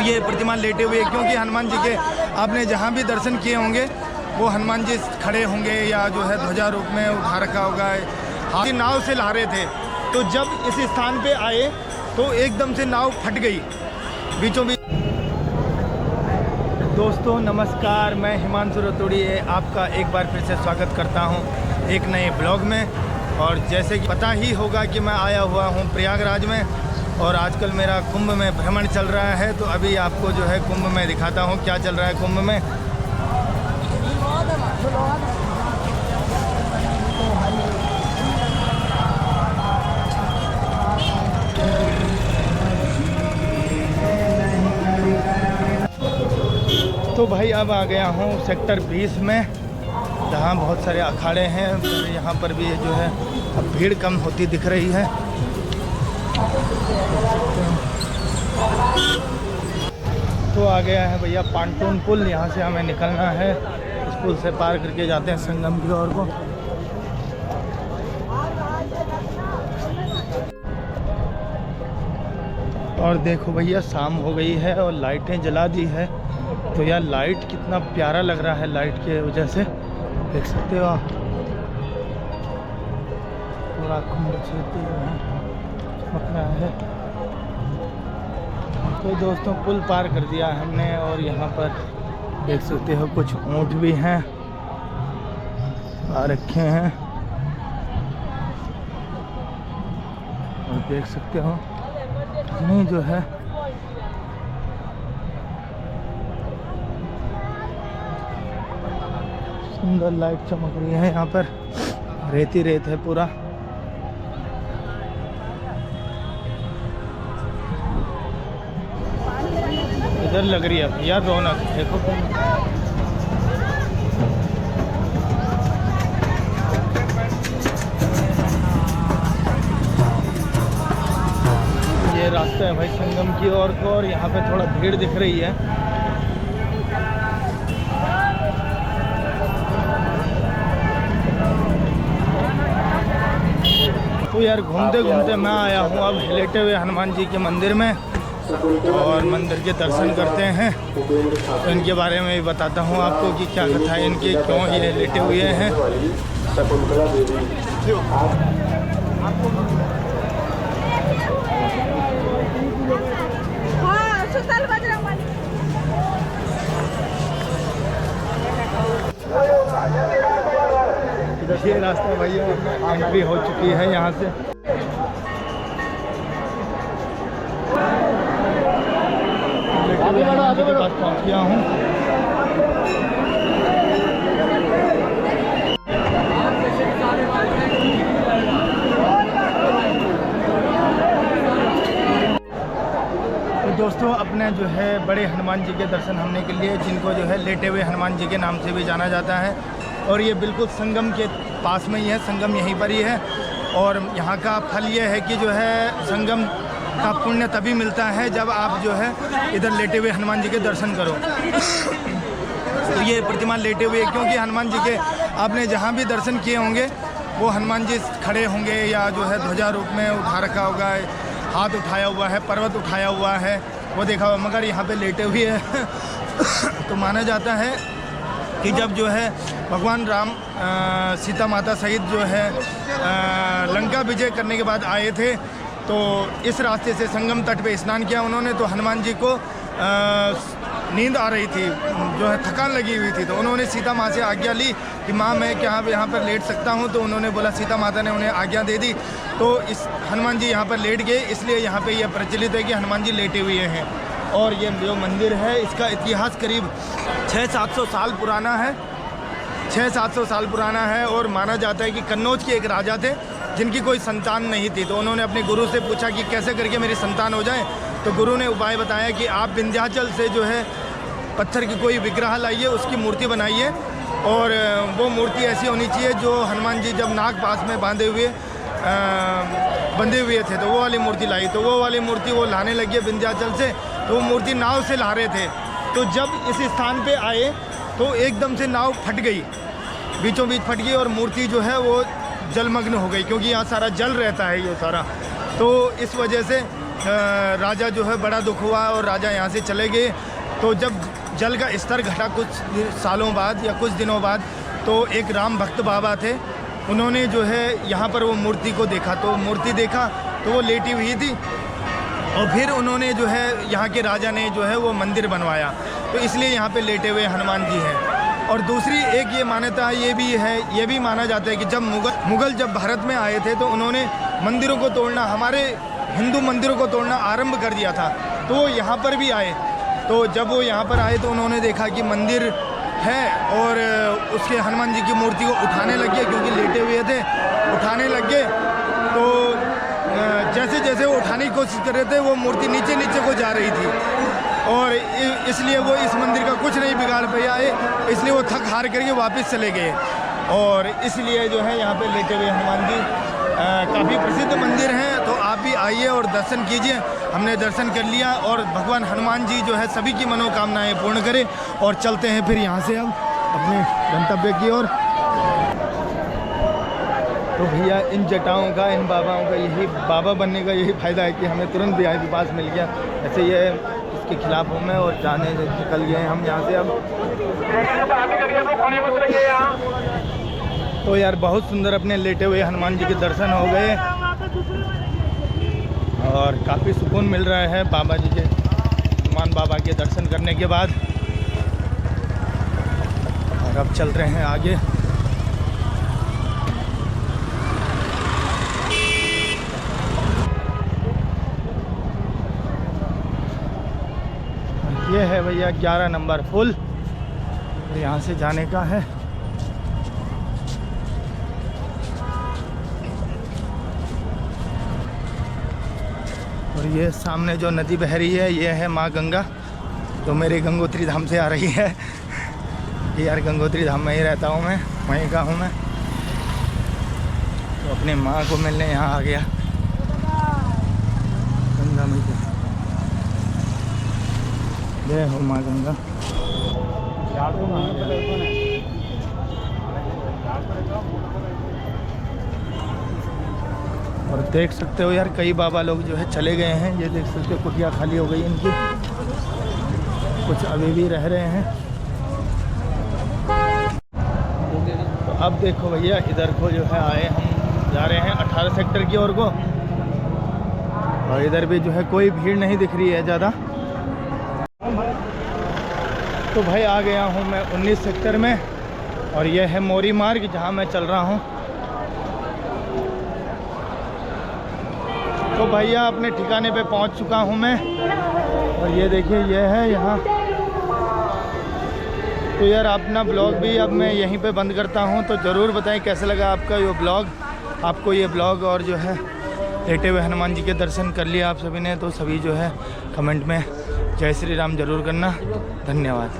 ये प्रतिमा लेटे हुए, क्योंकि हनुमान जी के आपने जहाँ भी दर्शन किए होंगे वो हनुमान जी खड़े होंगे या जो है ध्वजा रूप में उठा रखा होगा, हाथी नाव से ला रहे थे। तो जब इस स्थान पे आए तो एकदम से नाव फट गई बीचों बीच। दोस्तों नमस्कार, मैं हिमांशु रतोड़ी आपका एक बार फिर से स्वागत करता हूं एक नए ब्लॉग में। और जैसे कि पता ही होगा कि मैं आया हुआ हूं प्रयागराज में और आजकल मेरा कुंभ में भ्रमण चल रहा है। तो अभी आपको जो है कुंभ में दिखाता हूं क्या चल रहा है कुंभ में। तो भाई अब आ गया हूँ सेक्टर 20 में, जहाँ बहुत सारे अखाड़े हैं। यहाँ पर भी जो है अब भीड़ कम होती दिख रही है। तो आ गया है भैया पांटून पुल, यहाँ से हमें निकलना है। इस पुल से पार करके जाते हैं संगम की ओर को। और देखो भैया शाम हो गई है और लाइटें जला दी है। तो यार लाइट कितना प्यारा लग रहा है, लाइट के वजह से देख सकते हो आप पूरा कुंभ क्षेत्र चमक रहा है। तो दोस्तों पुल पार कर दिया हमने और यहाँ पर देख सकते हो कुछ ऊँट भी हैं आ रखे हैं और देख सकते हो नहीं जो है सुंदर लाइट चमक रही है। यहाँ पर रेत ही रेत है पूरा। इधर लग रही है यार रौनक, देखो ये रास्ता है भाई संगम की ओर को और यहाँ पे थोड़ा भीड़ दिख रही है। तो यार घूमते घूमते मैं आया हूँ अब लेटे हुए हनुमान जी के मंदिर में और मंदिर के दर्शन करते हैं। तो इनके बारे में भी बताता हूँ आपको कि क्या कथा है इनकी, क्यों ये लेटे हुए हैं। ये रास्ता भैया एंट्री हो चुकी है यहाँ से। के पास पहुँच गया हूँ। तो दोस्तों अपने जो है बड़े हनुमान जी के दर्शन हमने के लिए, जिनको जो है लेटे हुए हनुमान जी के नाम से भी जाना जाता है, और ये बिल्कुल संगम के पास में ही है, संगम यहीं पर ही है। और यहाँ का फल ये है कि जो है संगम का पुण्य तभी मिलता है जब आप जो है इधर लेटे हुए हनुमान जी के दर्शन करो। तो ये प्रतिमा लेटे हुए, क्योंकि हनुमान जी के आपने जहाँ भी दर्शन किए होंगे वो हनुमान जी खड़े होंगे या जो है ध्वजा रूप में उठा रखा होगा, हाथ उठाया हुआ है, पर्वत उठाया हुआ है, वो देखा हुआ, मगर यहाँ पे लेटे हुए है। तो माना जाता है कि जब जो है भगवान राम सीता माता सहित जो है लंका विजय करने के बाद आए थे, तो इस रास्ते से संगम तट पे स्नान किया उन्होंने। तो हनुमान जी को नींद आ रही थी, जो है थकान लगी हुई थी, तो उन्होंने सीता माँ से आज्ञा ली कि माँ मैं क्या यहाँ पर लेट सकता हूँ। तो उन्होंने बोला, सीता माता ने उन्हें आज्ञा दे दी। तो इस हनुमान जी यहाँ पर लेट गए, इसलिए यहाँ पे यह प्रचलित है कि हनुमान जी लेटे हुए हैं। और ये जो मंदिर है इसका इतिहास करीब 600-700 साल पुराना है, 600-700 साल पुराना है। और माना जाता है कि कन्नौज के एक राजा थे जिनकी कोई संतान नहीं थी, तो उन्होंने अपने गुरु से पूछा कि कैसे करके मेरी संतान हो जाए। तो गुरु ने उपाय बताया कि आप विंध्याचल से जो है पत्थर की कोई विग्रह लाइए, उसकी मूर्ति बनाइए, और वो मूर्ति ऐसी होनी चाहिए जो हनुमान जी जब नाग पास में बंधे हुए थे, तो वो वाली मूर्ति लाई। तो वो वाली मूर्ति वो लाने लगी विंध्याचल से, तो वो मूर्ति नाव से ला रहे थे। तो जब इस स्थान पे आए तो एकदम से नाव फट गई, बीचों बीच फट गई और मूर्ति जो है वो जलमग्न हो गई, क्योंकि यहाँ सारा जल रहता है ये सारा। तो इस वजह से राजा जो है बड़ा दुख हुआ और राजा यहाँ से चले गए। तो जब जल का स्तर घटा कुछ सालों बाद या कुछ दिनों बाद, तो एक राम भक्त बाबा थे, उन्होंने जो है यहाँ पर वो मूर्ति को देखा। तो मूर्ति देखा तो वो लेटी हुई थी और फिर उन्होंने जो है यहाँ के राजा ने जो है वो मंदिर बनवाया। तो इसलिए यहाँ पे लेटे हुए हनुमान जी हैं। और दूसरी एक ये मान्यता ये भी माना जाता है कि जब मुग़ल जब भारत में आए थे तो उन्होंने मंदिरों को तोड़ना, हमारे हिंदू मंदिरों को तोड़ना आरंभ कर दिया था। तो वो यहाँ पर भी आए। तो जब वो यहाँ पर आए तो उन्होंने देखा कि मंदिर है और उसके हनुमान जी की मूर्ति को उठाने लग गए, क्योंकि लेटे हुए थे, उठाने लग गए। तो जैसे जैसे वो उठाने की कोशिश कर रहे थे वो मूर्ति नीचे नीचे को जा रही थी और इसलिए वो इस मंदिर का कुछ नहीं बिगाड़ पाया है। इसलिए वो थक हार करके वापस चले गए। और इसलिए जो है यहाँ पे लेटे हुए हनुमान जी काफ़ी प्रसिद्ध मंदिर हैं। तो आप भी आइए और दर्शन कीजिए। हमने दर्शन कर लिया और भगवान हनुमान जी जो है सभी की मनोकामनाएं पूर्ण करें। और चलते हैं फिर यहाँ से अब अपने गंतव्य की ओर। तो भैया इन जटाओं का, इन बाबाओं का, यही बाबा बनने का यही फ़ायदा है कि हमें तुरंत VIP पास मिल गया। ऐसे ये इसके खिलाफ हूँ मैं और जाने निकल गए हम यहाँ से अब। तो यार बहुत सुंदर अपने लेटे हुए हनुमान जी के दर्शन हो गए और काफ़ी सुकून मिल रहा है बाबा जी के, हनुमान बाबा के दर्शन करने के बाद। और अब चल रहे हैं आगे। ये है भैया 11 नंबर पुल, यहाँ से जाने का है। और ये सामने जो नदी बह रही है ये है माँ गंगा, जो मेरे गंगोत्री धाम से आ रही है। कि यार गंगोत्री धाम में ही रहता हूँ मैं, वहीं का हूँ मैं। तो अपने माँ को मिलने यहाँ आ गया गंगा में। जय हो माँ गंगा। और देख सकते हो यार कई बाबा लोग जो है चले गए हैं। ये देख सकते हो कुटिया खाली हो गई इनकी, कुछ अभी भी रह रहे हैं। तो अब देखो भैया इधर को जो है आए, हम जा रहे हैं 18 सेक्टर की ओर को। और इधर भी जो है कोई भीड़ नहीं दिख रही है ज़्यादा। तो भाई आ गया हूँ मैं 19 सेक्टर में और यह है मोरी मार्ग जहाँ मैं चल रहा हूँ। तो भैया अपने ठिकाने पे पहुँच चुका हूँ मैं। और ये देखिए ये है यहाँ। तो यार अपना ब्लॉग भी अब मैं यहीं पे बंद करता हूँ। तो ज़रूर बताएं कैसा लगा आपका ये ब्लॉग। आपको ये ब्लॉग और जो है लेटे हुए हनुमान जी के दर्शन कर लिया आप सभी ने, तो सभी जो है कमेंट में जय श्री राम ज़रूर करना। धन्यवाद।